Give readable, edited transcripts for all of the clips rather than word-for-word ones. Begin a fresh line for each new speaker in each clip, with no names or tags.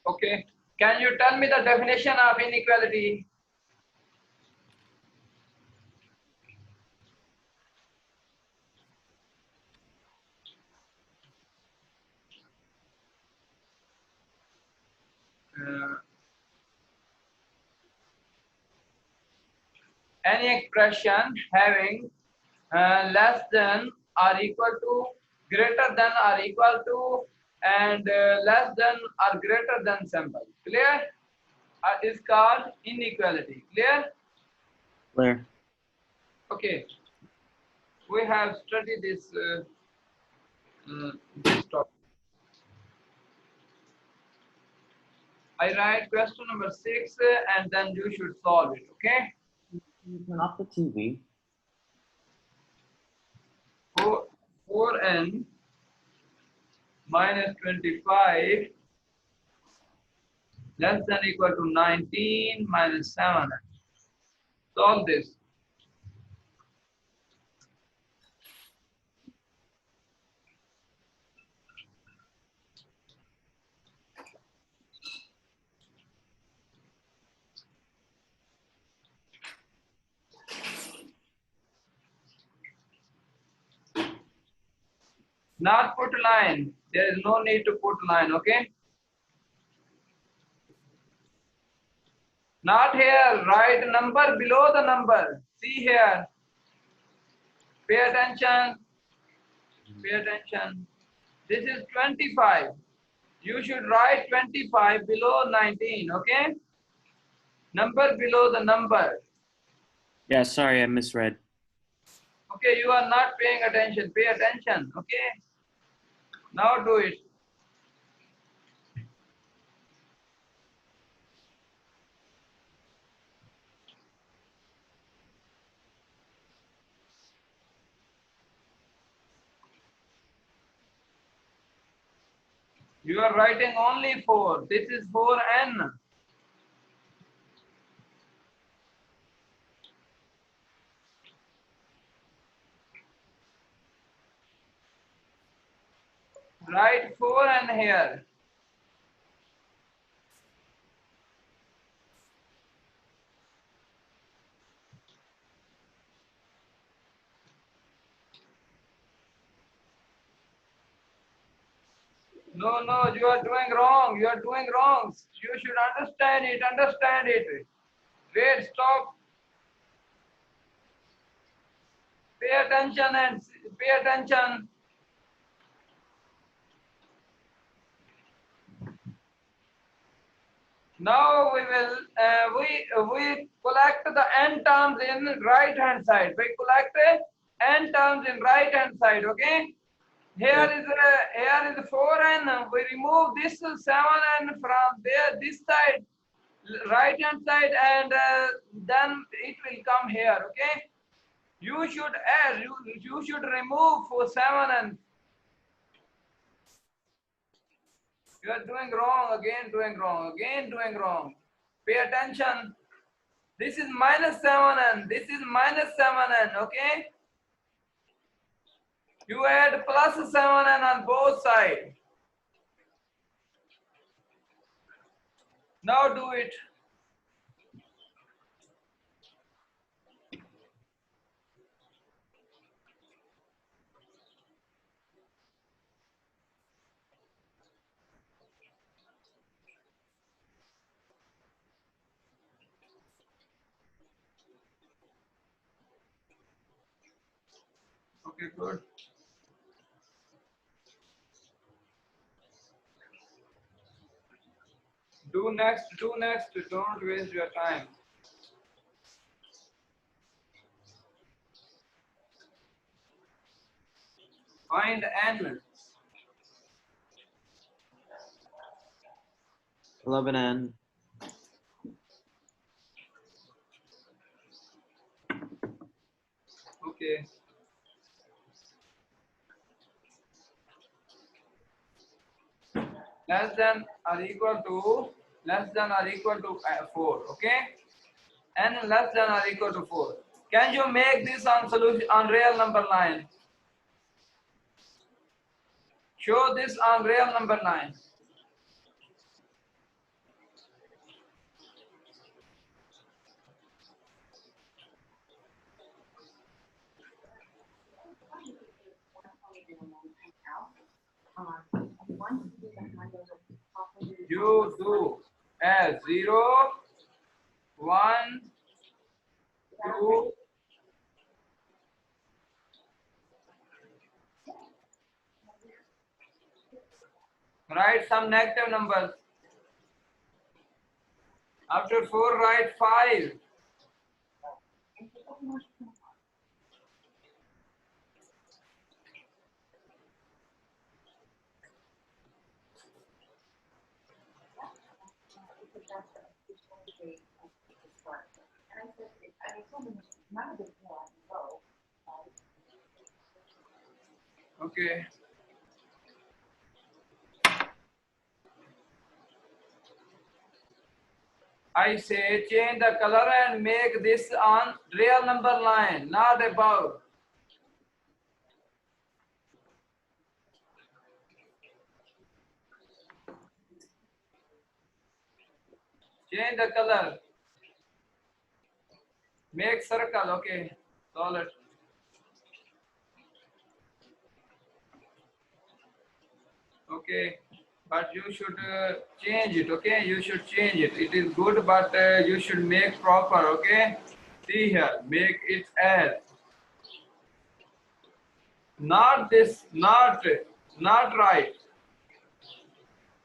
Okay. Can you tell me the definition of inequality? Uh, any expression having less than or equal to, greater than or equal to, and less than or greater than symbol. Clear? Is called inequality. Clear?
Clear.
Okay. We have studied this topic. I write question number 6 and then you should solve it. Okay?
Turn off the TV.
4n minus 25 less than equal to 19 minus 7. Solve this. Not put line. There is no need to put line. Okay? Not here. Write number below the number. See here. Pay attention. Pay attention. This is 25. You should write 25 below 19. Okay? Number below the number.
Yeah, sorry, I misread.
Okay, you are not paying attention. Pay attention. Okay? Now do it. You are writing only 4. This is 4n. Write 4n here. No, no, you are doing wrong. You are doing wrong. You should understand it. Understand it. Wait, stop. Pay attention and pay attention. Now we will we collect the n terms in right hand side. We collect n terms in right hand side. Okay. Here is 4n. We remove this 7n from there this side, right hand side, and then it will come here. Okay. You should add. You should remove for 7n. You are doing wrong, again doing wrong, again doing wrong. Pay attention. This is minus 7n. This is minus 7n, okay? You add plus 7n on both sides. Now do it. Okay, good. Do next, don't waste your time. Find n.
11n.
Okay. Less than or equal to 4, okay? N less than or equal to 4. Can you make this on solution on real number line? Show this on real number line. You do as 0, 1, 2. Write some negative numbers. After 4, write 5. Okay. I say change the color and make this on real number line, not above. Change the color. Make circle, okay. Solid. Okay. But you should change it, okay? You should change it. It is good, but you should make proper, okay? See here, make it as. Not this, not right.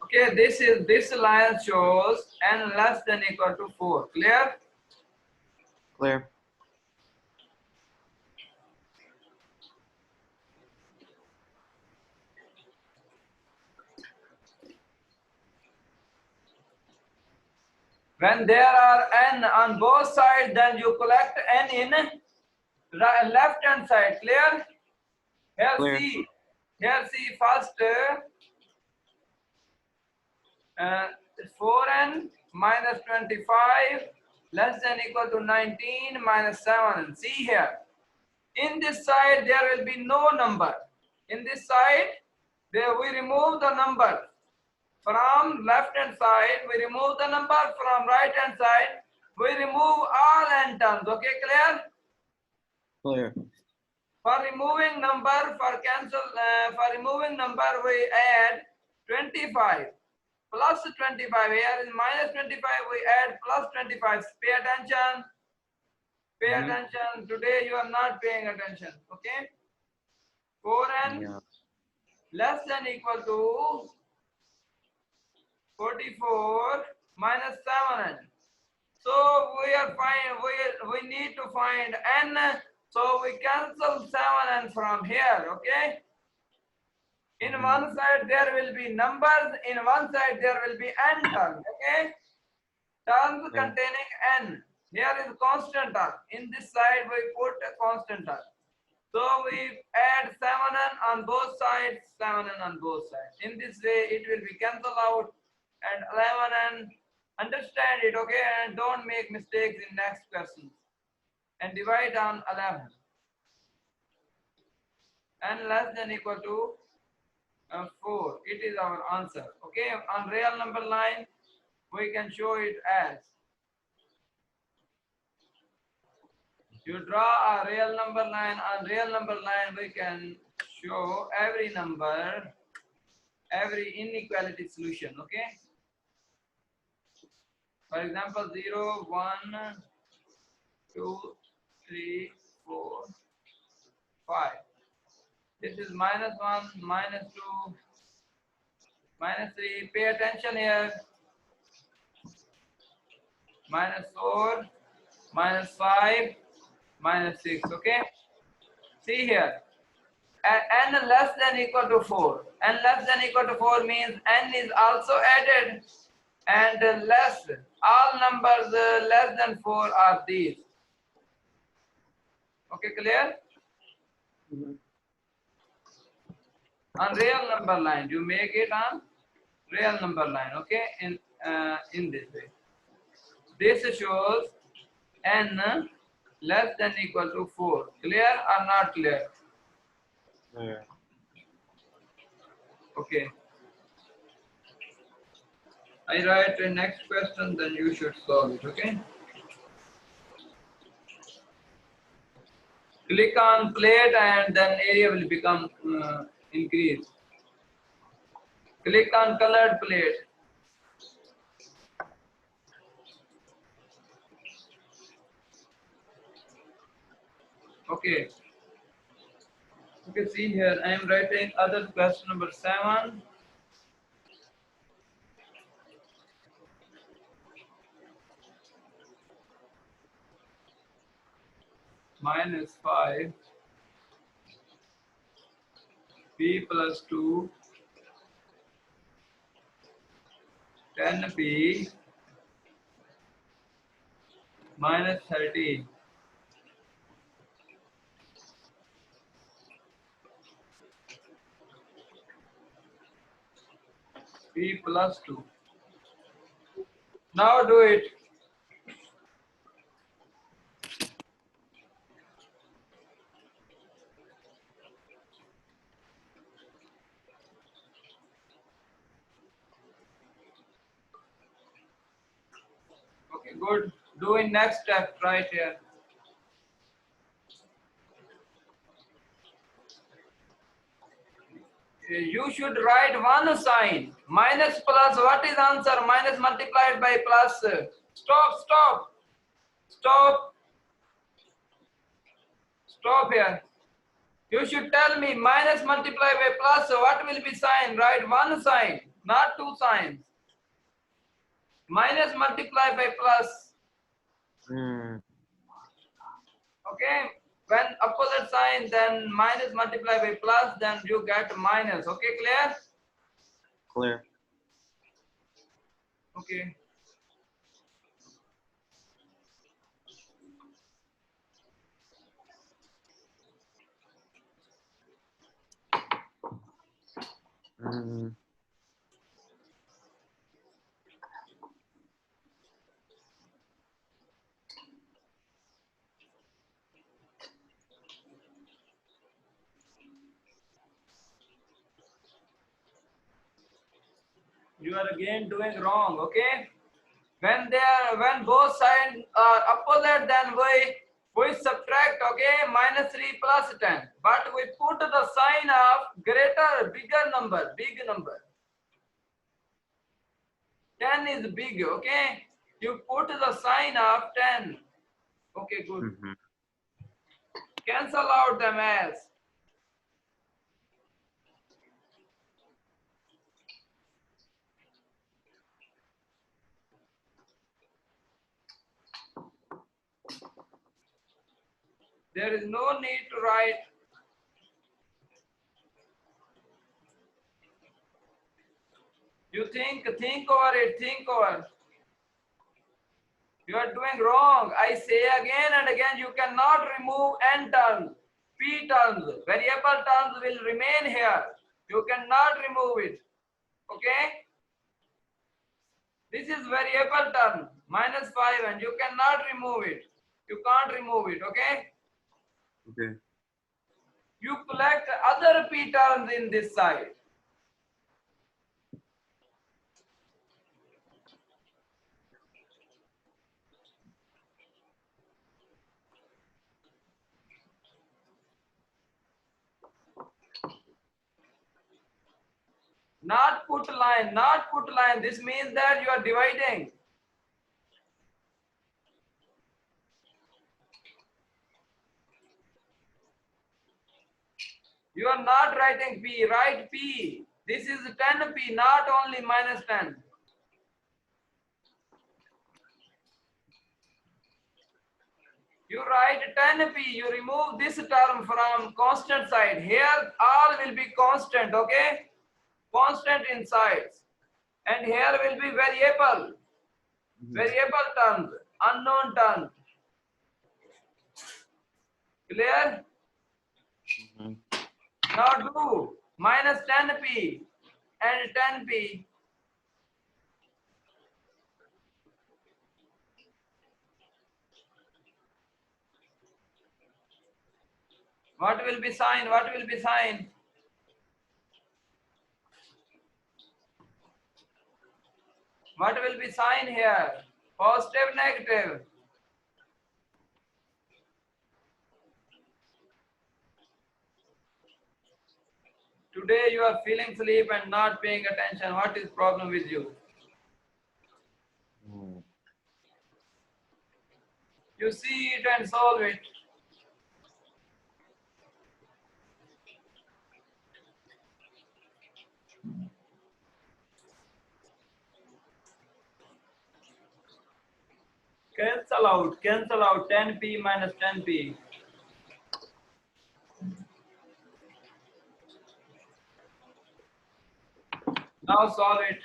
Okay, this line shows n less than equal to 4. Clear?
Clear.
When there are n on both sides, then you collect n in left hand side. Clear? Here
Clear.
see. Here see first 4n minus 25 less than equal to 19 minus 7. See here. In this side there will be no number. In this side there we remove the number. From left hand side we remove the number. From right hand side we remove all n terms. Okay, clear?
Clear.
For removing number, for removing number we add 25 plus 25. Here is minus 25, we add plus 25. Pay attention. Pay attention. Today you are not paying attention. Okay? 4n
Yeah.
less than equal to 44 minus 7n. So we are we need to find n. So we cancel 7n from here. Okay? In one side there will be numbers, in one side there will be n terms, okay? Terms containing n. Here is constant term. In this side we put a constant term. So we add 7n on both sides, 7n on both sides. In this way it will be cancelled out and 11n. Understand it, okay? And don't make mistakes in next questions. And divide on 11. N less than equal to 4. It is our answer. Okay, on real number line we can show it as, you draw a real number line. On real number line we can show every number, every inequality solution. Okay, for example 0, 1, 2, 3, 4, 5. This is minus 1, minus 2, minus 3. Pay attention here. Minus 4, minus 5, minus 6. Okay. See here. N less than equal to 4. N less than equal to 4 means n is also added, and less. All numbers less than 4 are these. Okay, clear? On real number line, you make it on real number line. Okay, in this way. This shows n less than equal to 4. Clear or not clear?
Clear.
Okay. I write the next question, then you should solve it. Okay. Click on plate and then area will become increased. Click on colored plate. Okay. You can see here I am writing other question number 7. -5 p plus 2 10p minus 30. P plus 2. Now do it. Okay, good. Doing next step right here. You should write one sign. Minus plus, what is answer? Minus multiplied by plus. Stop, stop, stop, stop here. You should tell me minus multiplied by plus, what will be sign? Write one sign, not two signs. Minus multiplied by plus. Okay, when opposite sign, then minus multiplied by plus, then you get minus. Okay, clear?
Clear.
Okay. You are again doing wrong. Okay. When both sides are opposite, then we subtract. Okay, minus 3 plus 10. But we put the sign of greater, bigger number, big number. 10 is big. Okay, you put the sign of 10. Okay, good. Cancel out the mass. There is no need to write. You think over it, think over. You are doing wrong. I say again and again, you cannot remove n terms, p terms. Variable terms will remain here. You cannot remove it. Okay? This is variable term, -5, and you cannot remove it. You can't remove it. Okay?
Okay.
You collect other p terms in this side. Not put line, not put line. This means that you are dividing. You are not writing p, write p. This is 10p, not only -10. You write 10p, you remove this term from constant side. Here all will be constant, okay? Constant in sides. And here will be variable. Variable terms, unknown terms. Clear? Now do -10p and 10p. What will be sign? What will be sign? What will be sign here? Positive, negative. Today you are feeling sleep and not paying attention. What is problem with you? You see it and solve it. Cancel out 10p minus 10p. Now solve it.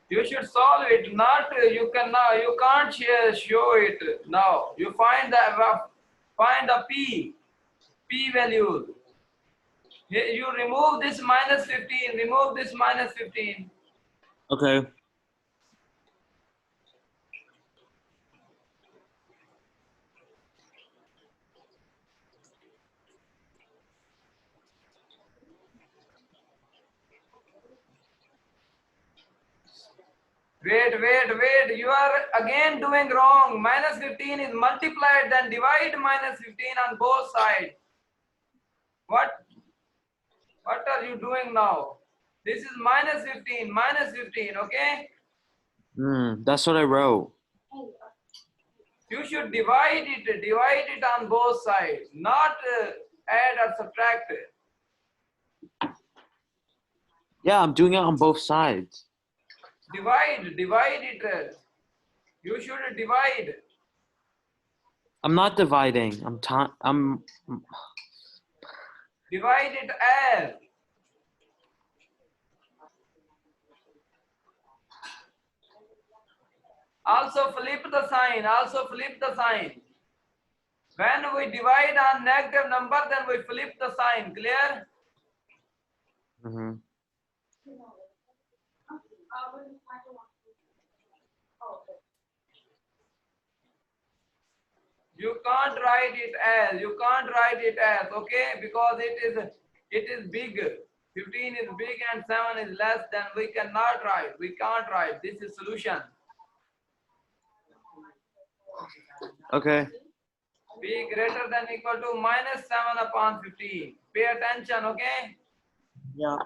You should solve it. Not you can't show it now. You find the p values. You remove this minus 15. Remove this minus 15.
Okay.
Wait. You are again doing wrong. Minus 15 is multiplied, then divide minus 15 on both sides. What are you doing now? This is minus 15, okay?
That's what I wrote.
You should divide it on both sides, not add or subtract it.
Yeah, I'm doing it on both sides.
Divide it. You should divide.
I'm not dividing. I'm
Divide it as. Also flip the sign. When we divide on negative number, then we flip the sign. Clear? You can't write it as, okay? Because it is big. 15 is big and 7 is less, then we cannot write. We can't write. This is solution.
Okay.
P greater than equal to minus 7 upon 15. Pay attention, okay?
Yeah.